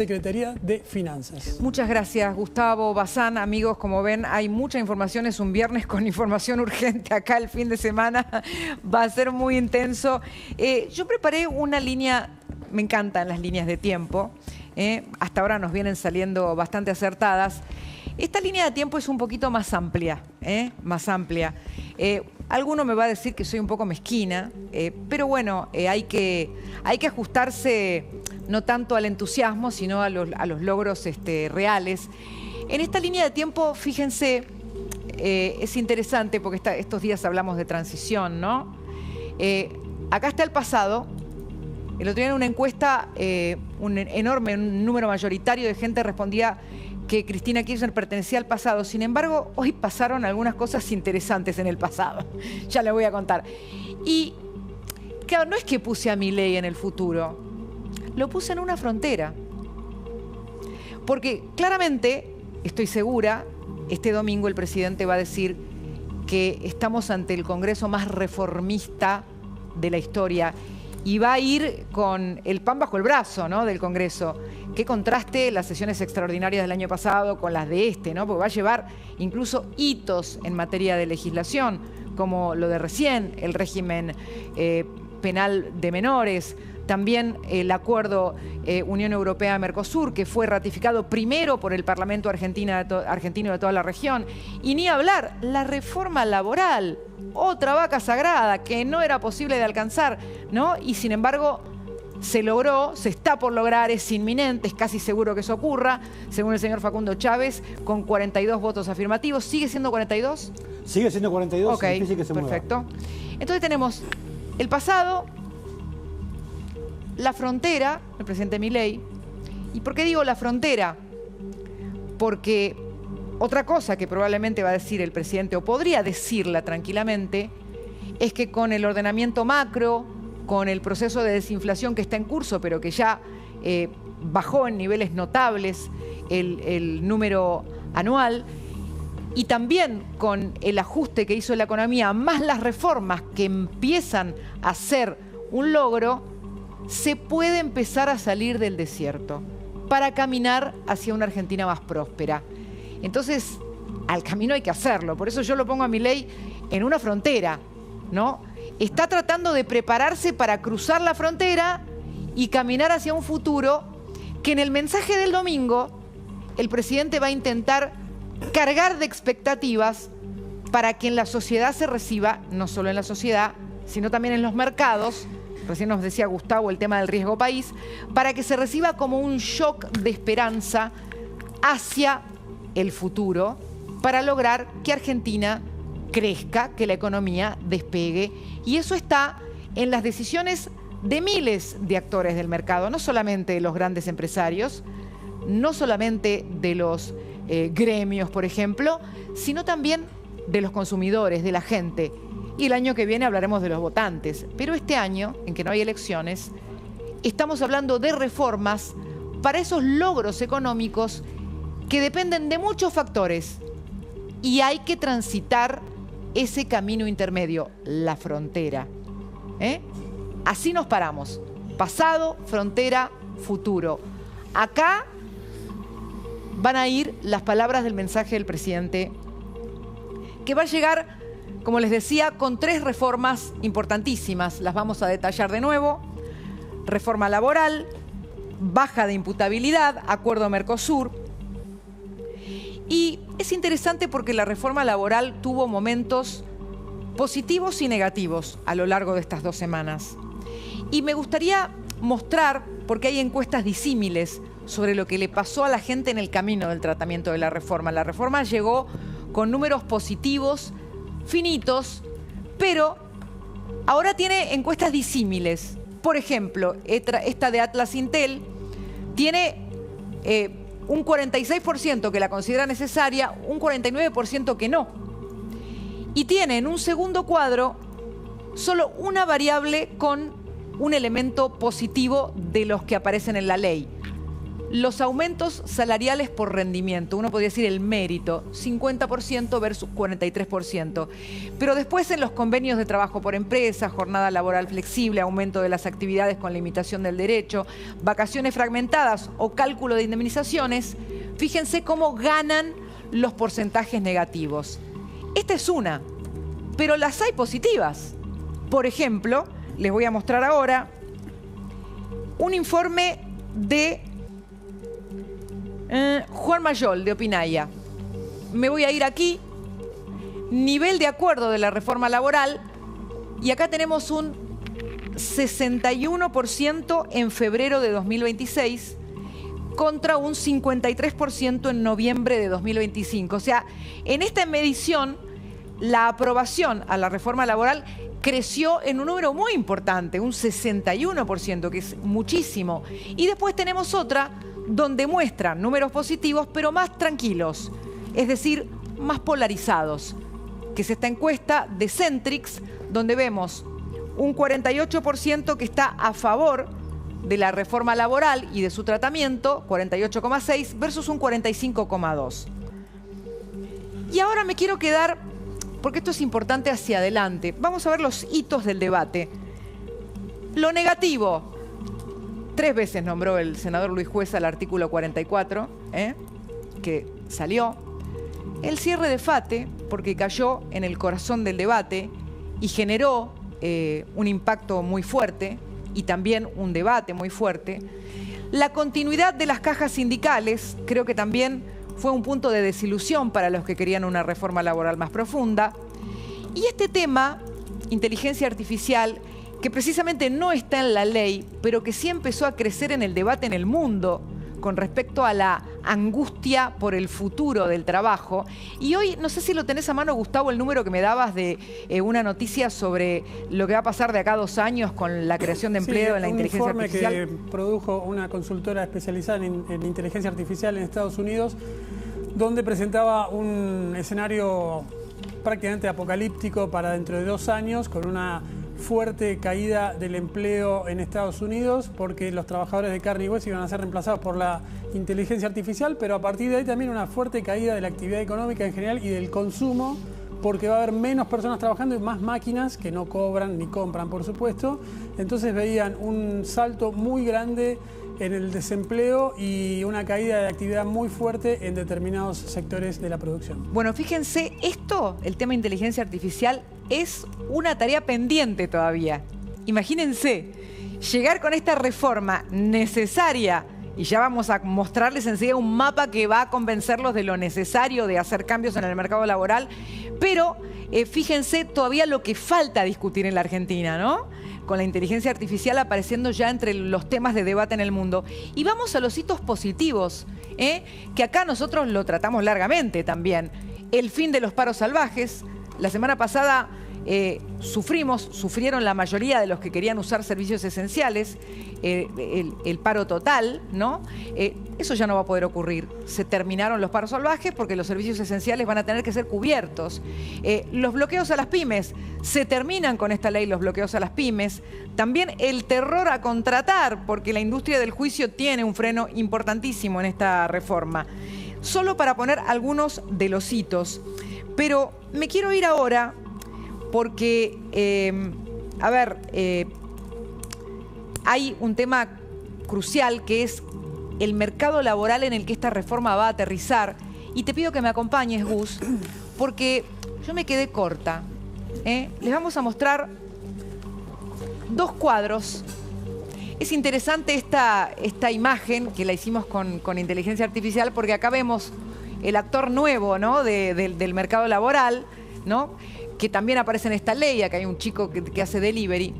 Secretaría de Finanzas. Muchas gracias, Gustavo Bazán. Amigos, como ven, hay mucha información. Es un viernes con información urgente. Acá el fin de semana va a ser muy intenso. Yo preparé una línea, me encantan las líneas de tiempo. Hasta ahora nos vienen saliendo bastante acertadas. Esta línea de tiempo es un poquito más amplia, más amplia. Alguno me va a decir que soy un poco mezquina, pero bueno, hay que ajustarse no tanto al entusiasmo, sino a los logros reales. En esta línea de tiempo, fíjense, es interesante porque estos días hablamos de transición, ¿no? Acá está el pasado. El otro día en una encuesta, un enorme número mayoritario de gente respondía que Cristina Kirchner pertenecía al pasado. Sin embargo, hoy pasaron algunas cosas interesantes en el pasado. Ya les voy a contar. Y claro, no es que puse a Milei en el futuro. Lo puse en una frontera. Porque claramente, estoy segura, este domingo el presidente va a decir que estamos ante el Congreso más reformista de la historia. Y va a ir con el pan bajo el brazo, ¿no?, del Congreso. Qué contraste las sesiones extraordinarias del año pasado con las de este, ¿no? Porque va a llevar incluso hitos en materia de legislación, como lo de recién, el régimen penal de menores. También el acuerdo Unión Europea-Mercosur, que fue ratificado primero por el Parlamento argentino de toda la región. Y ni hablar, la reforma laboral, otra vaca sagrada que no era posible de alcanzar, ¿no? Y sin embargo se logró, se está por lograr, es inminente, es casi seguro que eso ocurra, según el señor Facundo Chávez, con 42 votos afirmativos. ¿Sigue siendo 42? Sigue siendo 42, ok, es difícil que se mueva. Perfecto. Entonces tenemos el pasado, la frontera, el presidente Milei. ¿Y por qué digo la frontera? Porque otra cosa que probablemente va a decir el presidente, o podría decirla tranquilamente, es que con el ordenamiento macro, con el proceso de desinflación que está en curso, pero que ya bajó en niveles notables el número anual, y también con el ajuste que hizo la economía, más las reformas que empiezan a ser un logro, se puede empezar a salir del desierto para caminar hacia una Argentina más próspera. Entonces, al camino hay que hacerlo. Por eso yo lo pongo a Milei en una frontera, ¿no? Está tratando de prepararse para cruzar la frontera y caminar hacia un futuro que en el mensaje del domingo el presidente va a intentar cargar de expectativas para que en la sociedad se reciba, no solo en la sociedad, sino también en los mercados. Recién nos decía Gustavo el tema del riesgo país, para que se reciba como un shock de esperanza hacia el futuro para lograr que Argentina crezca, que la economía despegue. Y eso está en las decisiones de miles de actores del mercado, no solamente de los grandes empresarios, no solamente de los gremios, por ejemplo, sino también de los consumidores, de la gente. Y el año que viene hablaremos de los votantes. Pero este año, en que no hay elecciones, estamos hablando de reformas para esos logros económicos que dependen de muchos factores. Y hay que transitar ese camino intermedio, la frontera. Así nos paramos. Pasado, frontera, futuro. Acá van a ir las palabras del mensaje del presidente, que va a llegar, como les decía, con 3 reformas importantísimas. Las vamos a detallar de nuevo. Reforma laboral, baja de imputabilidad, acuerdo Mercosur. Y es interesante porque la reforma laboral tuvo momentos positivos y negativos a lo largo de estas 2 semanas. Y me gustaría mostrar, porque hay encuestas disímiles sobre lo que le pasó a la gente en el camino del tratamiento de la reforma. La reforma llegó con números positivos, finitos, pero ahora tiene encuestas disímiles. Por ejemplo, esta de Atlas Intel tiene un 46% que la considera necesaria, un 49% que no. Y tiene en un segundo cuadro solo una variable con un elemento positivo de los que aparecen en la ley. los aumentos salariales por rendimiento, uno podría decir el mérito, 50% versus 43%. Pero después en los convenios de trabajo por empresa, jornada laboral flexible, aumento de las actividades con limitación del derecho, vacaciones fragmentadas o cálculo de indemnizaciones, fíjense cómo ganan los porcentajes negativos. Esta es una, pero las hay positivas. Por ejemplo, les voy a mostrar ahora un informe de Juan Mayol, de Opinaya. Me voy a ir aquí, nivel de acuerdo de la reforma laboral, y acá tenemos un 61% en febrero de 2026 contra un 53% en noviembre de 2025. O sea, en esta medición, la aprobación a la reforma laboral creció en un número muy importante, un 61%, que es muchísimo. Y después tenemos otra donde muestran números positivos, pero más tranquilos, es decir, más polarizados, que es esta encuesta de Centrix, donde vemos un 48% que está a favor de la reforma laboral y de su tratamiento, 48,6 versus un 45,2. Y ahora me quiero quedar, porque esto es importante hacia adelante, vamos a ver los hitos del debate. Lo negativo. 3 veces nombró el senador Luis Jueza el artículo 44, que salió. El cierre de FATE, porque cayó en el corazón del debate y generó un impacto muy fuerte y también un debate muy fuerte. La continuidad de las cajas sindicales, creo que también fue un punto de desilusión para los que querían una reforma laboral más profunda. Y este tema, inteligencia artificial, que precisamente no está en la ley, pero que sí empezó a crecer en el debate en el mundo con respecto a la angustia por el futuro del trabajo. Y hoy, no sé si lo tenés a mano, Gustavo, el número que me dabas de una noticia sobre lo que va a pasar de acá a 2 años con la creación de empleo en la inteligencia artificial. Un informe que produjo una consultora especializada en inteligencia artificial en Estados Unidos, donde presentaba un escenario prácticamente apocalíptico para dentro de 2 años, con una fuerte caída del empleo en Estados Unidos, porque los trabajadores de carne y hueso iban a ser reemplazados por la inteligencia artificial, pero a partir de ahí también una fuerte caída de la actividad económica en general y del consumo, porque va a haber menos personas trabajando y más máquinas que no cobran ni compran, por supuesto. Entonces veían un salto muy grande en el desempleo y una caída de actividad muy fuerte en determinados sectores de la producción. Bueno, fíjense, esto, el tema de inteligencia artificial, es una tarea pendiente todavía. Imagínense, llegar con esta reforma necesaria, y ya vamos a mostrarles enseguida un mapa que va a convencerlos de lo necesario de hacer cambios en el mercado laboral, pero fíjense todavía lo que falta discutir en la Argentina, ¿no? Con la inteligencia artificial apareciendo ya entre los temas de debate en el mundo. Y vamos a los hitos positivos, que acá nosotros lo tratamos largamente también. El fin de los paros salvajes. La semana pasada sufrieron la mayoría de los que querían usar servicios esenciales, el paro total, ¿no? Eso ya no va a poder ocurrir. Se terminaron los paros salvajes porque los servicios esenciales van a tener que ser cubiertos. Los bloqueos a las pymes, se terminan con esta ley los bloqueos a las pymes. También el terror a contratar, porque la industria del juicio tiene un freno importantísimo en esta reforma. Solo para poner algunos de los hitos. Pero me quiero ir ahora porque, hay un tema crucial que es el mercado laboral en el que esta reforma va a aterrizar. Y te pido que me acompañes, Gus, porque yo me quedé corta. Les vamos a mostrar 2 cuadros. Es interesante esta imagen que la hicimos con inteligencia artificial, porque acá vemos el actor nuevo, ¿no? del mercado laboral, ¿no? Que también aparece en esta ley. Acá hay un chico que hace delivery.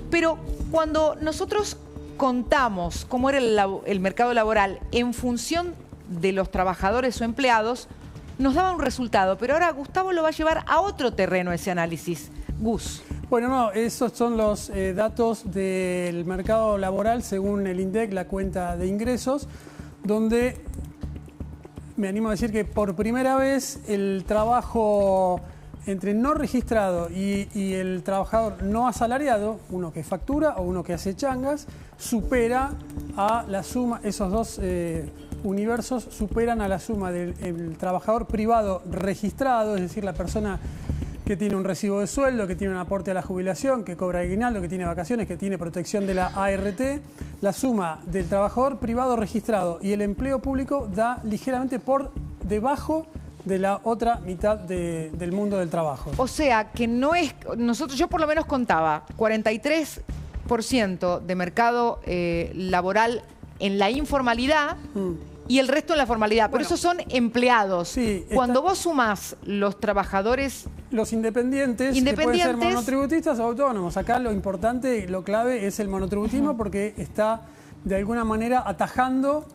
Pero cuando nosotros contamos cómo era el mercado laboral en función de los trabajadores o empleados, nos daba un resultado. Pero ahora Gustavo lo va a llevar a otro terreno ese análisis. Gus. Bueno, no, esos son los datos del mercado laboral según el INDEC, la cuenta de ingresos, donde me animo a decir que por primera vez el trabajo entre no registrado y el trabajador no asalariado, uno que factura o uno que hace changas, supera a la suma, esos dos universos superan a la suma del trabajador privado registrado, es decir, la persona que tiene un recibo de sueldo, que tiene un aporte a la jubilación, que cobra aguinaldo, que tiene vacaciones, que tiene protección de la ART. La suma del trabajador privado registrado y el empleo público da ligeramente por debajo de la otra mitad del mundo del trabajo. O sea, que no es... yo por lo menos contaba 43% de mercado laboral en la informalidad y el resto en la formalidad. Pero esos son empleados. Sí, cuando vos sumás los trabajadores... Los independientes, que pueden ser monotributistas o autónomos. Acá lo importante, lo clave es el monotributismo porque está de alguna manera atajando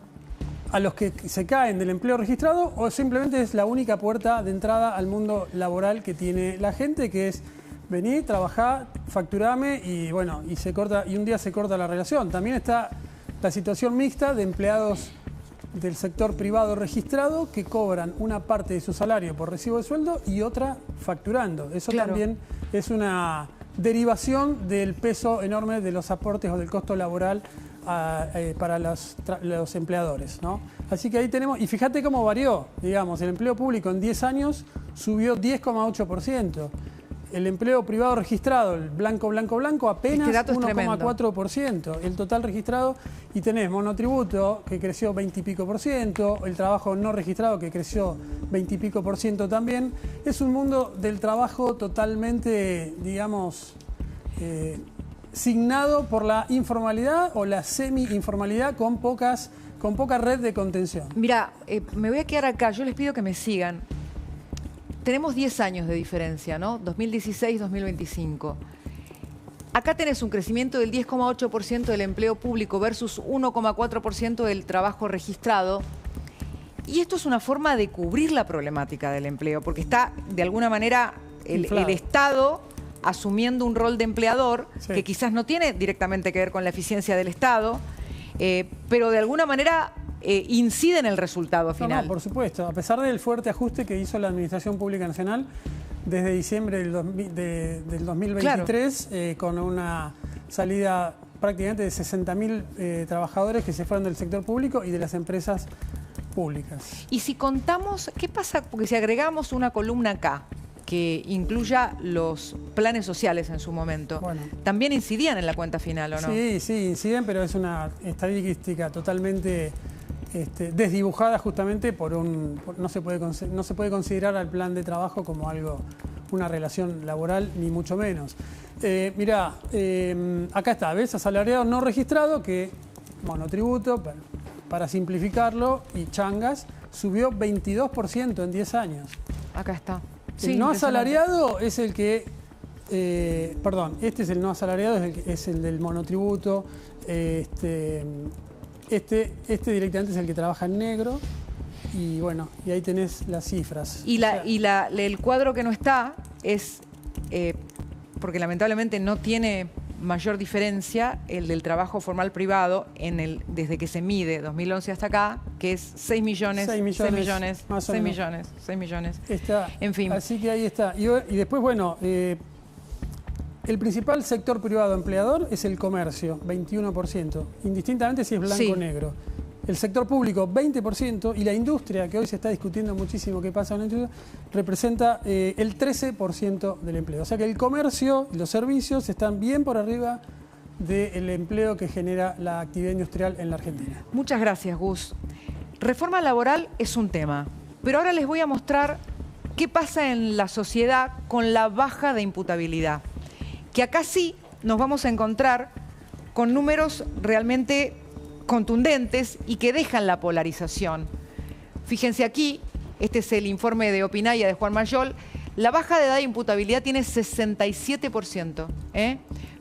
a los que se caen del empleo registrado o simplemente es la única puerta de entrada al mundo laboral que tiene la gente, que es venir, trabajar, facturame y bueno, y un día se corta la relación. También está la situación mixta de empleados del sector privado registrado que cobran una parte de su salario por recibo de sueldo y otra facturando. Eso también es una derivación del peso enorme de los aportes o del costo laboral para los empleadores, ¿no? Así que ahí tenemos, y fíjate cómo varió, digamos, el empleo público en 10 años subió 10,8%. El empleo privado registrado, el blanco, apenas 1,4%. El total registrado, y tenés monotributo, que creció 20 y pico %, el trabajo no registrado, que creció 20 y pico % también. Es un mundo del trabajo totalmente, digamos, signado por la informalidad o la semi-informalidad con poca red de contención. Mira, me voy a quedar acá, yo les pido que me sigan. Tenemos 10 años de diferencia, ¿no? 2016-2025. Acá tenés un crecimiento del 10,8% del empleo público versus 1,4% del trabajo registrado. Y esto es una forma de cubrir la problemática del empleo, porque está, de alguna manera, el Estado asumiendo un rol de empleador, que quizás no tiene directamente que ver con la eficiencia del Estado, pero de alguna manera... incide en el resultado final. No, por supuesto. A pesar del fuerte ajuste que hizo la Administración Pública Nacional desde diciembre del 2023, con una salida prácticamente de 60.000 trabajadores que se fueron del sector público y de las empresas públicas. Y si contamos, ¿qué pasa? Porque si agregamos una columna acá, que incluya los planes sociales en su momento, ¿también incidían en la cuenta final o no? Sí, sí, inciden, pero es una estadística totalmente... desdibujada justamente no se puede considerar al plan de trabajo como una relación laboral, ni mucho menos. Mirá, acá está, ¿ves? Asalariado no registrado, que monotributo, para simplificarlo, y changas, subió 22% en 10 años. Acá está. El no asalariado es el que... este es el no asalariado, es el del monotributo, Este directamente es el que trabaja en negro y bueno, y ahí tenés las cifras. Y el cuadro que no está es, porque lamentablemente no tiene mayor diferencia, el del trabajo formal privado desde que se mide 2011 hasta acá, que es 6 millones. Está, en fin. Así que ahí está. Y después, bueno... el principal sector privado empleador es el comercio, 21%, indistintamente si es blanco o negro. El sector público, 20%, y la industria, que hoy se está discutiendo muchísimo qué pasa en la industria, representa el 13% del empleo. O sea que el comercio y los servicios están bien por arriba del empleo que genera la actividad industrial en la Argentina. Muchas gracias, Gus. Reforma laboral es un tema, pero ahora les voy a mostrar qué pasa en la sociedad con la baja de imputabilidad. Que acá sí nos vamos a encontrar con números realmente contundentes y que dejan la polarización. Fíjense aquí, este es el informe de Opinaya de Juan Mayol, la baja de edad de imputabilidad tiene 67%.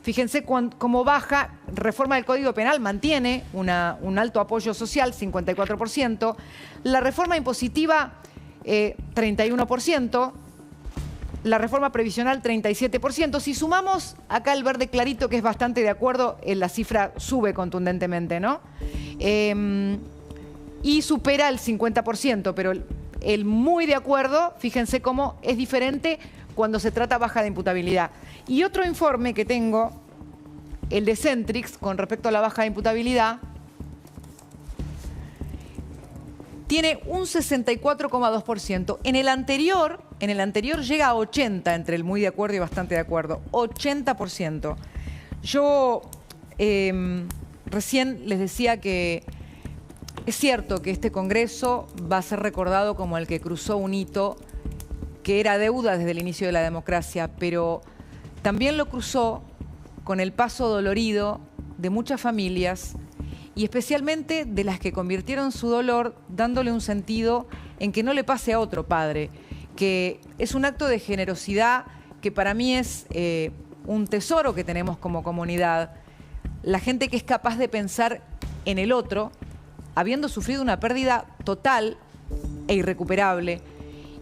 Fíjense cómo baja, reforma del Código Penal mantiene un alto apoyo social, 54%, la reforma impositiva, 31%, la reforma previsional 37%. Si sumamos acá el verde clarito, que es bastante de acuerdo, la cifra sube contundentemente, ¿no? Y supera el 50%, pero el muy de acuerdo, fíjense cómo es diferente cuando se trata baja de imputabilidad. Y otro informe que tengo, el de Centrix, con respecto a la baja de imputabilidad, tiene un 64,2%. En el anterior llega a 80%, entre el muy de acuerdo y bastante de acuerdo. 80%. Yo recién les decía que es cierto que este Congreso va a ser recordado como el que cruzó un hito que era deuda desde el inicio de la democracia, pero también lo cruzó con el paso dolorido de muchas familias y especialmente de las que convirtieron su dolor dándole un sentido en que no le pase a otro padre, que es un acto de generosidad que para mí es un tesoro que tenemos como comunidad. La gente que es capaz de pensar en el otro, habiendo sufrido una pérdida total e irrecuperable.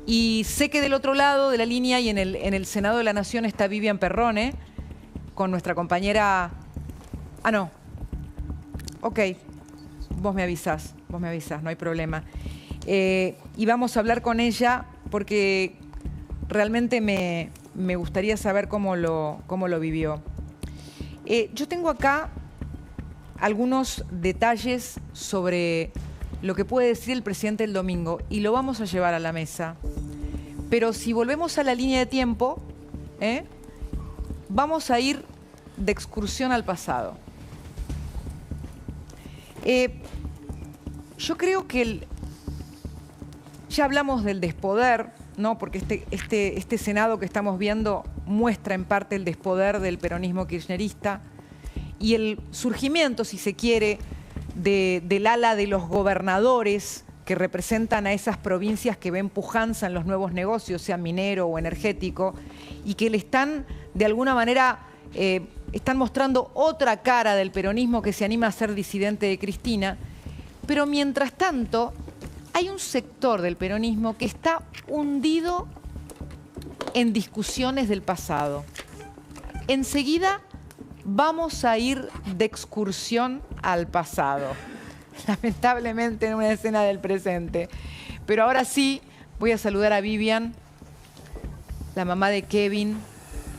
Y sé que del otro lado de la línea y en el Senado de la Nación está Vivian Perrone, con nuestra compañera... Ah, no. Ok, vos me avisás, no hay problema. Y vamos a hablar con ella porque realmente me gustaría saber cómo lo vivió. Yo tengo acá algunos detalles sobre lo que puede decir el presidente el domingo y lo vamos a llevar a la mesa. Pero si volvemos a la línea de tiempo, vamos a ir de excursión al pasado. Yo creo que ya hablamos del despoder, ¿no? Porque este Senado que estamos viendo muestra en parte el despoder del peronismo kirchnerista y el surgimiento, si se quiere, del ala de los gobernadores que representan a esas provincias que ven pujanza en los nuevos negocios, sea minero o energético, y que le están, de alguna manera, están mostrando otra cara del peronismo que se anima a ser disidente de Cristina. Pero mientras tanto, hay un sector del peronismo que está hundido en discusiones del pasado. Enseguida vamos a ir de excursión al pasado. Lamentablemente en una escena del presente. Pero ahora sí, voy a saludar a Vivian, la mamá de Kevin.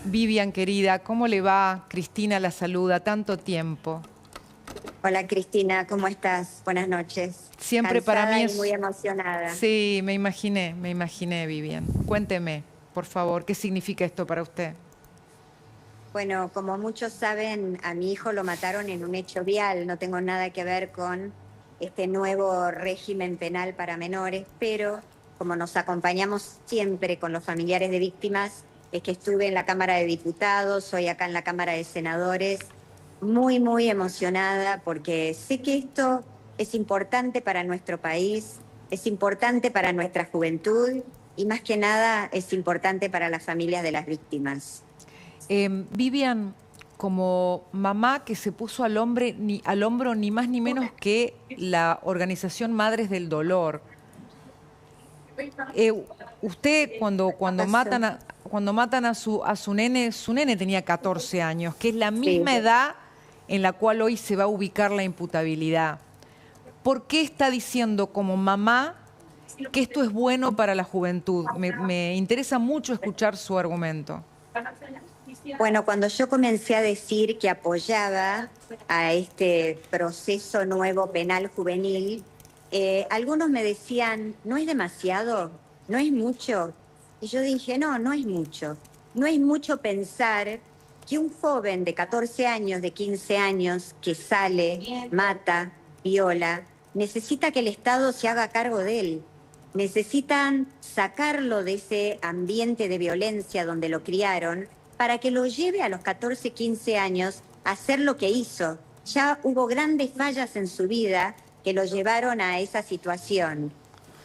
Vivian, querida, ¿cómo le va? Cristina la saluda, tanto tiempo. Hola Cristina, ¿cómo estás? Buenas noches. Siempre Cansada para mí es... y muy emocionada. Sí, me imaginé, Vivian. Cuénteme, por favor, ¿qué significa esto para usted? Bueno, como muchos saben, a mi hijo lo mataron en un hecho vial. No tengo nada que ver con este nuevo régimen penal para menores, pero como nos acompañamos siempre con los familiares de víctimas, es que estuve en la Cámara de Diputados, hoy acá en la Cámara de Senadores, muy emocionada porque sé que esto es importante para nuestro país, es importante para nuestra juventud y más que nada es importante para las familias de las víctimas. Vivian, como mamá que se puso al hombro ni más ni menos que la organización Madres del Dolor, usted cuando matan a su nene tenía 14 años, que es la misma edad en la cual hoy se va a ubicar la imputabilidad. ¿Por qué está diciendo como mamá que esto es bueno para la juventud? Me interesa mucho escuchar su argumento. Bueno, cuando yo comencé a decir que apoyaba a este proceso nuevo penal juvenil, algunos me decían, ¿no es demasiado? ¿No es mucho? Y yo dije, no es mucho. No es mucho pensar que un joven de 14 años, de 15 años, que sale, mata, viola, necesita que el Estado se haga cargo de él. Necesitan sacarlo de ese ambiente de violencia donde lo criaron para que lo lleve a los 14, 15 años a hacer lo que hizo. Ya hubo grandes fallas en su vida que lo llevaron a esa situación.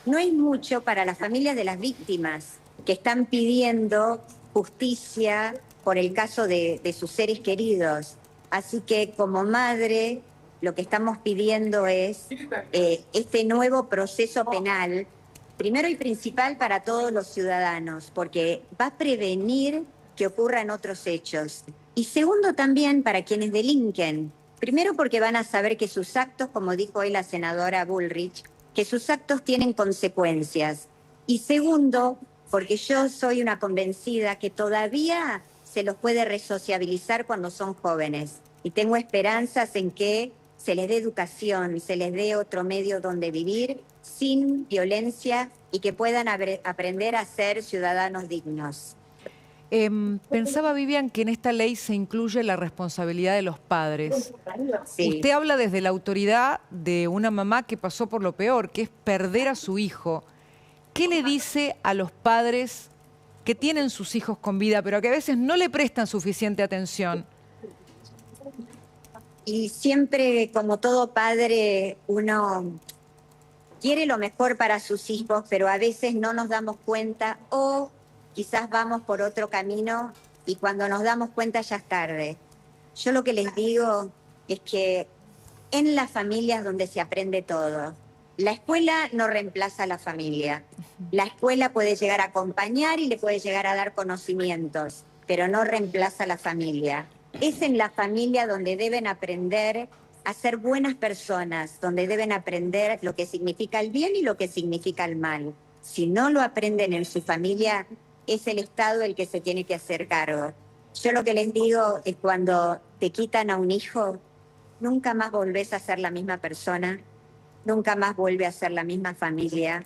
No es mucho para las familias de las víctimas que están pidiendo justicia por el caso de sus seres queridos. Así que como madre, lo que estamos pidiendo es este nuevo proceso penal, primero y principal para todos los ciudadanos, porque va a prevenir que ocurran otros hechos. Y segundo también para quienes delinquen. Primero porque van a saber que sus actos, como dijo hoy la senadora Bullrich, que sus actos tienen consecuencias. Y segundo, porque yo soy una convencida que todavía se los puede resociabilizar cuando son jóvenes. Y tengo esperanzas en que se les dé educación, se les dé otro medio donde vivir sin violencia y que puedan aprender a ser ciudadanos dignos. Pensaba, Vivian, que en esta ley se incluye la responsabilidad de los padres. Sí. Usted habla desde la autoridad de una mamá que pasó por lo peor, que es perder a su hijo. ¿Qué le dice a los padres que tienen sus hijos con vida, pero que a veces no le prestan suficiente atención? Y siempre, como todo padre, uno quiere lo mejor para sus hijos, pero a veces no nos damos cuenta o quizás vamos por otro camino y cuando nos damos cuenta ya es tarde. Yo lo que les digo es que en las familias donde se aprende todo, la escuela no reemplaza a la familia. La escuela puede llegar a acompañar y le puede llegar a dar conocimientos, pero no reemplaza a la familia. Es en la familia donde deben aprender a ser buenas personas, donde deben aprender lo que significa el bien y lo que significa el mal. Si no lo aprenden en su familia, es el Estado el que se tiene que hacer cargo. Yo lo que les digo es cuando te quitan a un hijo, nunca más volvés a ser la misma persona, nunca más vuelve a ser la misma familia,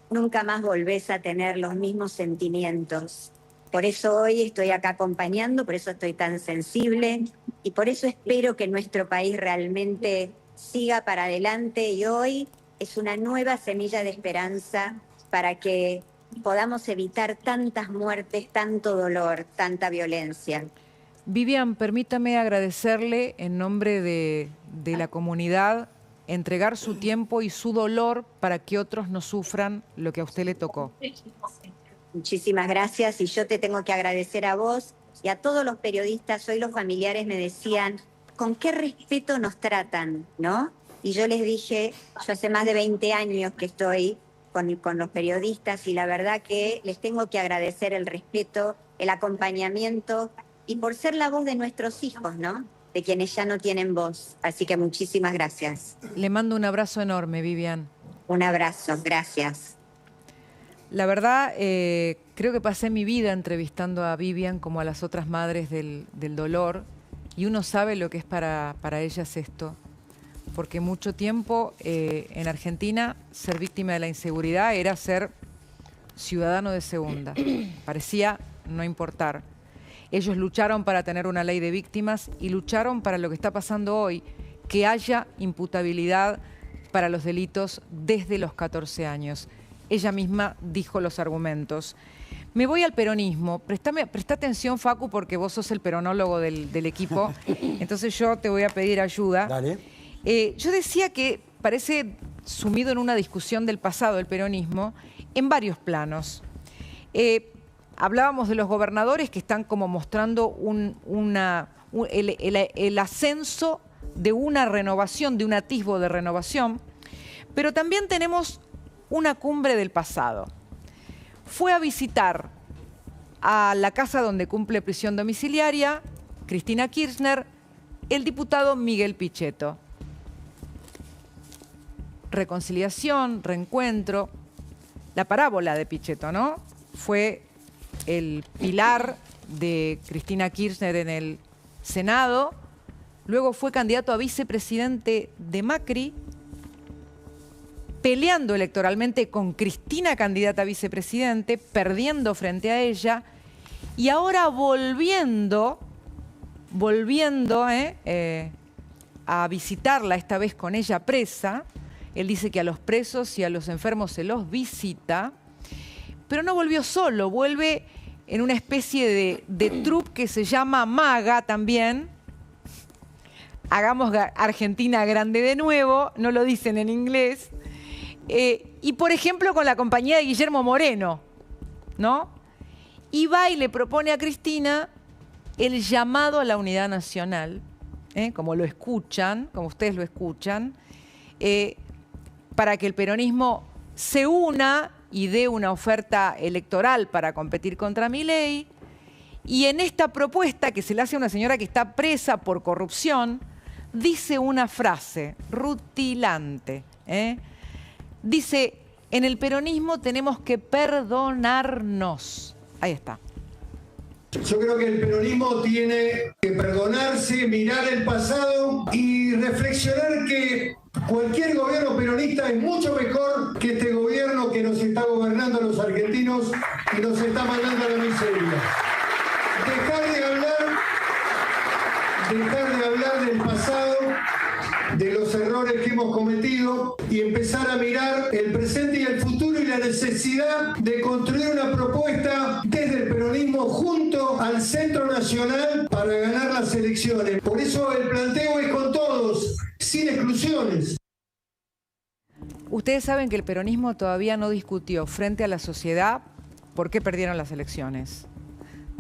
nunca más volvés a tener los mismos sentimientos. Por eso hoy estoy acá acompañando, por eso estoy tan sensible y por eso espero que nuestro país realmente siga para adelante y hoy es una nueva semilla de esperanza para que podamos evitar tantas muertes, tanto dolor, tanta violencia. Vivian, permítame agradecerle en nombre de la comunidad entregar su tiempo y su dolor para que otros no sufran lo que a usted le tocó. Muchísimas gracias y yo te tengo que agradecer a vos y a todos los periodistas. Hoy los familiares me decían, ¿con qué respeto nos tratan? ¿No? Y yo les dije, yo hace más de 20 años que estoy con los periodistas y la verdad que les tengo que agradecer el respeto, el acompañamiento y por ser la voz de nuestros hijos, ¿no? De quienes ya no tienen voz. Así que muchísimas gracias. Le mando un abrazo enorme, Vivian. Un abrazo, gracias. La verdad, creo que pasé mi vida entrevistando a Vivian como a las otras madres del dolor y uno sabe lo que es para ellas esto. Porque mucho tiempo en Argentina ser víctima de la inseguridad era ser ciudadano de segunda. Parecía no importar. Ellos lucharon para tener una ley de víctimas y lucharon para lo que está pasando hoy, que haya imputabilidad para los delitos desde los 14 años. Ella misma dijo los argumentos. Me voy al peronismo. Presta atención, Facu, porque vos sos el peronólogo del equipo. Entonces yo te voy a pedir ayuda. Dale. Yo decía que parece sumido en una discusión del pasado el peronismo en varios planos. Hablábamos de los gobernadores que están como mostrando el ascenso de una renovación, de un atisbo de renovación, pero también tenemos una cumbre del pasado. Fue a visitar a la casa donde cumple prisión domiciliaria Cristina Kirchner el diputado Miguel Pichetto. Reconciliación, reencuentro, la parábola de Pichetto, ¿no? Fue el pilar de Cristina Kirchner en el Senado, luego fue candidato a vicepresidente de Macri, peleando electoralmente con Cristina candidata a vicepresidente, perdiendo frente a ella, y ahora volviendo a visitarla, esta vez con ella presa. Él dice que a los presos y a los enfermos se los visita, pero no volvió solo, vuelve en una especie de troupe que se llama MAGA también. Hagamos Argentina grande de nuevo, no lo dicen en inglés. Y por ejemplo con la compañía de Guillermo Moreno, ¿no? Y va y le propone a Cristina el llamado a la unidad nacional, como lo escuchan, como ustedes lo escuchan, para que el peronismo se una y dé una oferta electoral para competir contra Milei. Y en esta propuesta que se le hace a una señora que está presa por corrupción, dice una frase rutilante. Dice, en el peronismo tenemos que perdonarnos. Ahí está. Yo creo que el peronismo tiene que perdonarse, mirar el pasado y reflexionar que cualquier gobierno peronista es mucho mejor que este gobierno que nos está gobernando a los argentinos y nos está mandando a la miseria. Dejar de hablar del pasado, de los errores que hemos cometido y empezar a mirar el presente y el futuro y la necesidad de construir una propuesta desde el peronismo junto al Centro Nacional para ganar las elecciones. Por eso el planteo es con todos, sin exclusiones. Ustedes saben que el peronismo todavía no discutió frente a la sociedad por qué perdieron las elecciones.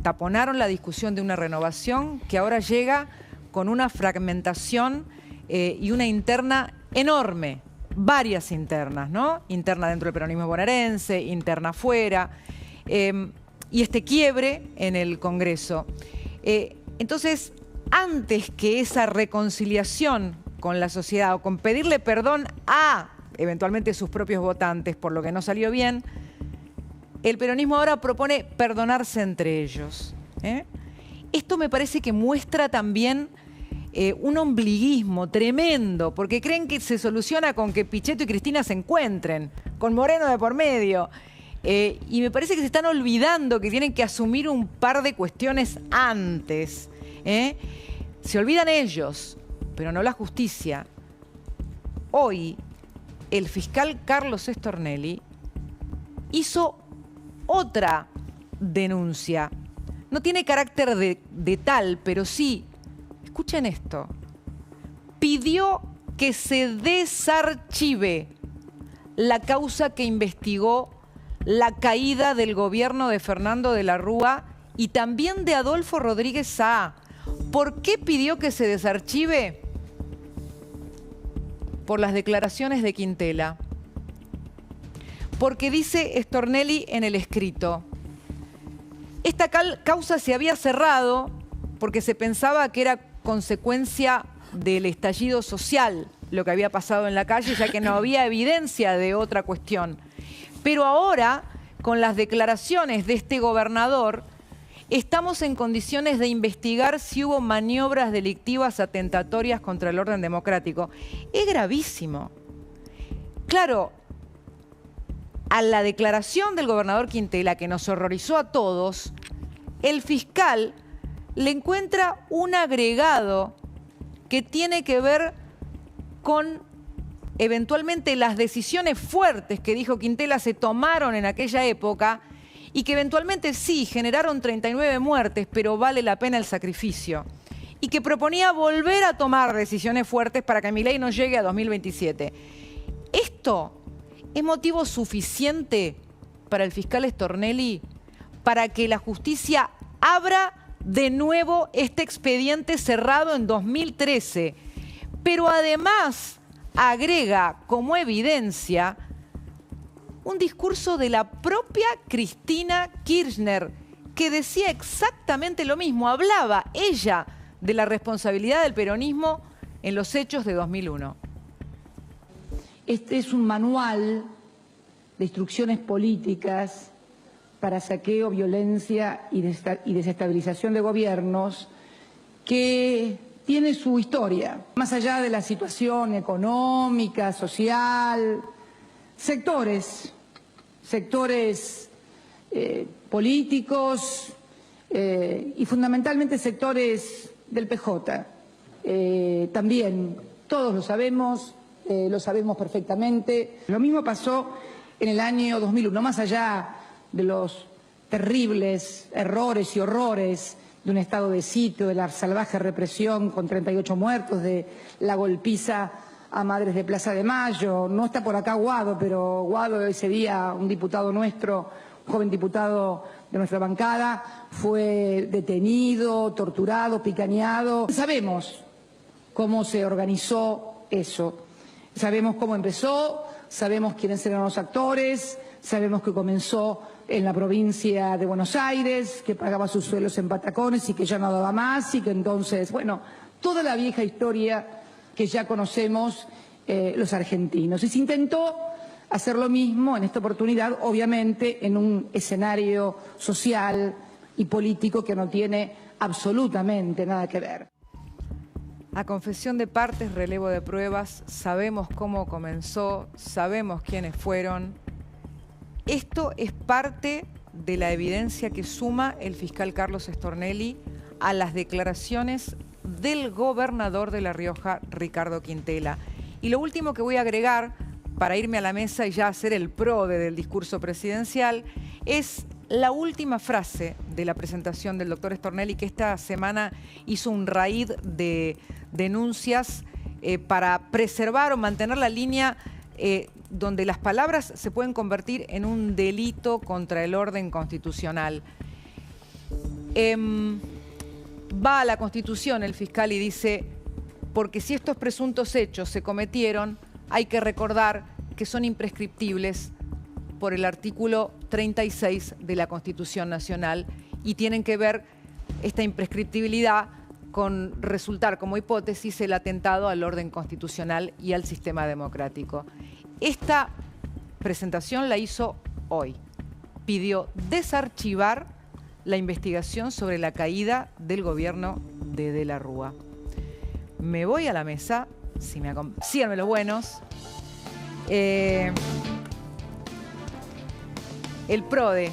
Taponaron la discusión de una renovación que ahora llega con una fragmentación y una interna enorme, varias internas, ¿no? Interna dentro del peronismo bonaerense, interna afuera, y este quiebre en el Congreso. Entonces, antes que esa reconciliación con la sociedad o con pedirle perdón a eventualmente sus propios votantes por lo que no salió bien, el peronismo ahora propone perdonarse entre ellos. Esto me parece que muestra también un ombliguismo tremendo, porque creen que se soluciona con que Pichetto y Cristina se encuentren, con Moreno de por medio. Y me parece que se están olvidando que tienen que asumir un par de cuestiones antes. Se olvidan ellos, pero no la justicia. Hoy, el fiscal Carlos Stornelli hizo otra denuncia. No tiene carácter de tal, pero sí, escuchen esto, pidió que se desarchive la causa que investigó la caída del gobierno de Fernando de la Rúa y también de Adolfo Rodríguez Saá. ¿Por qué pidió que se desarchive? Por las declaraciones de Quintela. Porque dice Stornelli en el escrito, esta causa se había cerrado porque se pensaba que era consecuencia del estallido social lo que había pasado en la calle, ya que no había evidencia de otra cuestión. Pero ahora, con las declaraciones de este gobernador, estamos en condiciones de investigar si hubo maniobras delictivas atentatorias contra el orden democrático. Es gravísimo. Claro, a la declaración del gobernador Quintela, que nos horrorizó a todos, el fiscal le encuentra un agregado que tiene que ver con eventualmente las decisiones fuertes que dijo Quintela se tomaron en aquella época y que eventualmente sí generaron 39 muertes, pero vale la pena el sacrificio. Y que proponía volver a tomar decisiones fuertes para que Milei no llegue a 2027. Esto es motivo suficiente para el fiscal Stornelli para que la justicia abra de nuevo este expediente cerrado en 2013. Pero además agrega como evidencia un discurso de la propia Cristina Kirchner, que decía exactamente lo mismo. Hablaba ella de la responsabilidad del peronismo en los hechos de 2001. Este es un manual de instrucciones políticas para saqueo, violencia y desestabilización de gobiernos que tiene su historia. Más allá de la situación económica, social, sectores políticos y fundamentalmente sectores del PJ. También todos lo sabemos perfectamente. Lo mismo pasó en el año 2001, más allá de los terribles errores y horrores de un estado de sitio, de la salvaje represión con 38 muertos, de la golpiza a Madres de Plaza de Mayo. No está por acá Guado, pero Guado ese día, un diputado nuestro, un joven diputado de nuestra bancada, fue detenido, torturado, picaneado. Sabemos cómo se organizó eso, sabemos cómo empezó, sabemos quiénes eran los actores, sabemos que comenzó en la provincia de Buenos Aires, que pagaba sus sueldos en patacones y que ya no daba más y que entonces, bueno, toda la vieja historia que ya conocemos los argentinos. Y se intentó hacer lo mismo en esta oportunidad, obviamente en un escenario social y político que no tiene absolutamente nada que ver. A confesión de partes, relevo de pruebas, sabemos cómo comenzó, sabemos quiénes fueron. Esto es parte de la evidencia que suma el fiscal Carlos Stornelli a las declaraciones del gobernador de La Rioja, Ricardo Quintela. Y lo último que voy a agregar, para irme a la mesa y ya hacer el PRODE del discurso presidencial, es la última frase de la presentación del doctor Stornelli, que esta semana hizo un raid de denuncias para preservar o mantener la línea donde las palabras se pueden convertir en un delito contra el orden constitucional. Va a la Constitución el fiscal y dice, porque si estos presuntos hechos se cometieron, hay que recordar que son imprescriptibles por el artículo 36 de la Constitución Nacional y tienen que ver esta imprescriptibilidad con resultar como hipótesis el atentado al orden constitucional y al sistema democrático. Esta presentación la hizo hoy. Pidió desarchivar la investigación sobre la caída del gobierno de la Rúa. Me voy a la mesa, síganme los buenos. El PRODE